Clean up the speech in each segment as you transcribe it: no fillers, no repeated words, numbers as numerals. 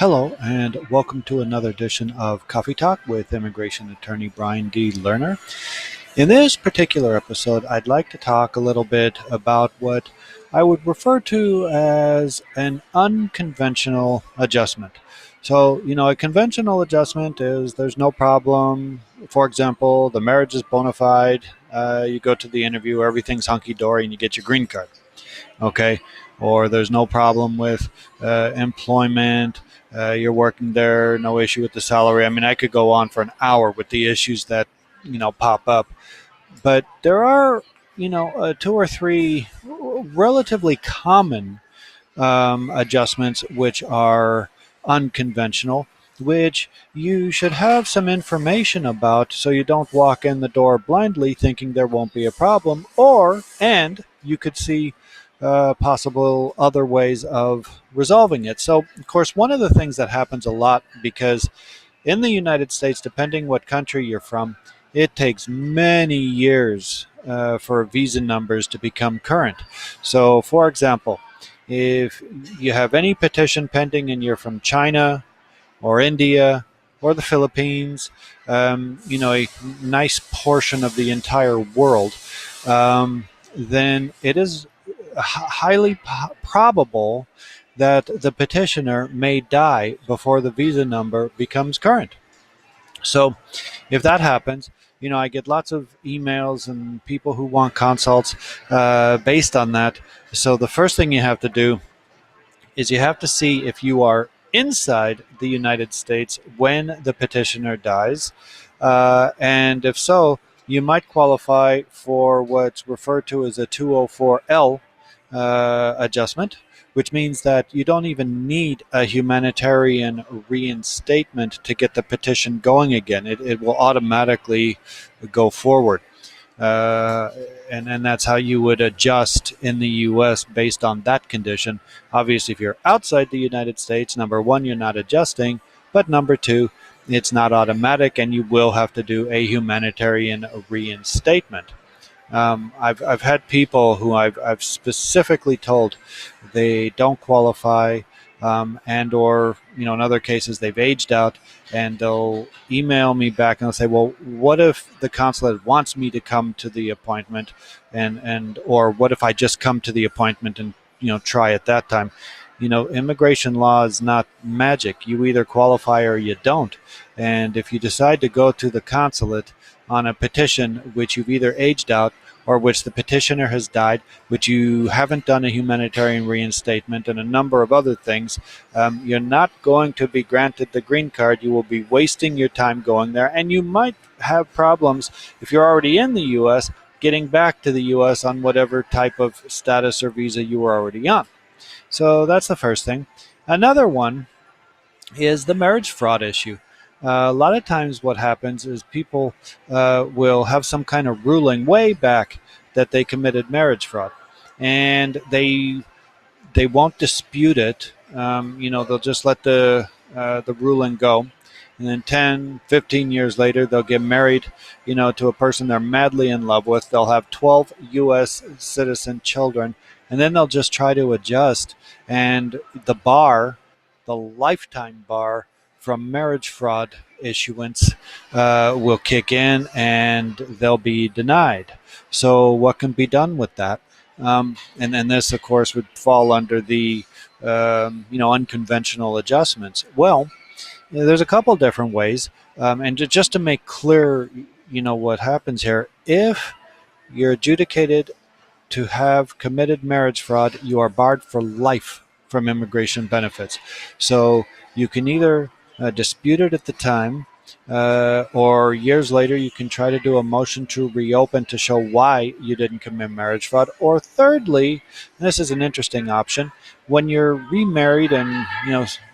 Hello, and welcome to another edition of Coffee Talk with immigration attorney Brian D. Lerner. In this particular episode, I'd like to talk a little bit about what I would refer to as an unconventional adjustment. So, a conventional adjustment is there's no problem. For example, the marriage is bona fide. You go to the interview, everything's hunky dory, and you get your green card. Okay, or there's no problem with employment. You're working there, no issue with the salary. I mean, I could go on for an hour with the issues that pop up, but there are two or three relatively common adjustments which are unconventional, which you should have some information about so you don't walk in the door blindly thinking there won't be a problem, and you could see possible other ways of resolving it. So, of course, one of the things that happens a lot, because in the United States, depending what country you're from, it takes many years for visa numbers to become current. So, for example, if you have any petition pending and you're from China or India or the Philippines, a nice portion of the entire world, then it is highly probable that the petitioner may die before the visa number becomes current. So if that happens, I get lots of emails and people who want consults based on that. So the first thing you have to do is you have to see if you are inside the United States when the petitioner dies. And if so, you might qualify for what's referred to as a 204L adjustment, which means that you don't even need a humanitarian reinstatement to get the petition going again. It will automatically go forward. And that's how you would adjust in the U.S. based on that condition. Obviously, if you're outside the United States, number one, you're not adjusting, but number two, it's not automatic, and you will have to do a humanitarian reinstatement. I've had people who I've specifically told they don't qualify, and/or in other cases they've aged out, and they'll email me back and they'll say, well, what if the consulate wants me to come to the appointment, or what if I just come to the appointment and try at that time? Immigration law is not magic. You either qualify or you don't. And if you decide to go to the consulate on a petition which you've either aged out or which the petitioner has died, which you haven't done a humanitarian reinstatement and a number of other things, you're not going to be granted the green card. You will be wasting your time going there, and you might have problems if you're already in the U.S. getting back to the U.S. on whatever type of status or visa you were already on. So that's the first thing. Another one is the marriage fraud issue. A lot of times what happens is people will have some kind of ruling way back that they committed marriage fraud, and they won't dispute it. They'll just let the ruling go, and then 10, 15 years later, they'll get married, to a person they're madly in love with. They'll have 12 U.S. citizen children, and then they'll just try to adjust, and the lifetime bar from marriage fraud issuance will kick in, and they'll be denied. So what can be done with that? And then this, of course, would fall under the unconventional adjustments. Well, there's a couple different ways, and just to make clear, what happens here. If you're adjudicated to have committed marriage fraud, you are barred for life from immigration benefits. So you can either dispute it at the time, or years later you can try to do a motion to reopen to show why you didn't commit marriage fraud. Or thirdly, and this is an interesting option, when you're remarried and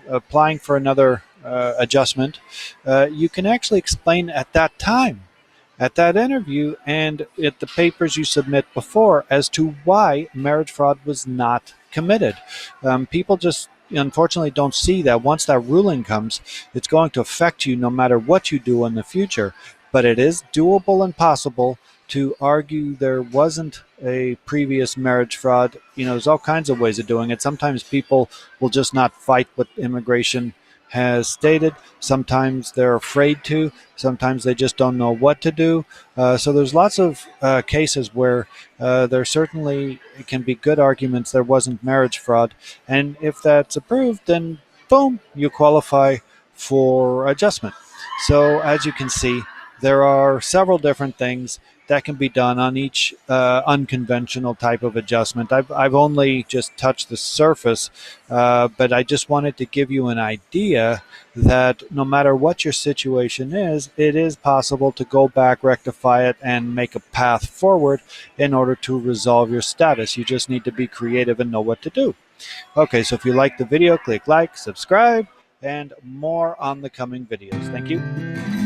applying for another adjustment, you can actually explain at that time, at that interview, and at the papers you submit before, as to why marriage fraud was not committed. People just unfortunately don't see that once that ruling comes, it's going to affect you no matter what you do in the future. But it is doable and possible to argue there wasn't a previous marriage fraud. There's all kinds of ways of doing it. Sometimes people will just not fight with immigration has stated. Sometimes they're afraid to, sometimes they just don't know what to do. So there's lots of cases where there certainly can be good arguments there wasn't marriage fraud. And if that's approved, then boom, you qualify for adjustment. So as you can see, there are several different things that can be done on each unconventional type of adjustment. I've only just touched the surface, but I just wanted to give you an idea that no matter what your situation is, it is possible to go back, rectify it, and make a path forward in order to resolve your status. You just need to be creative and know what to do. Okay, so if you like the video, click like, subscribe, and more on the coming videos. Thank you.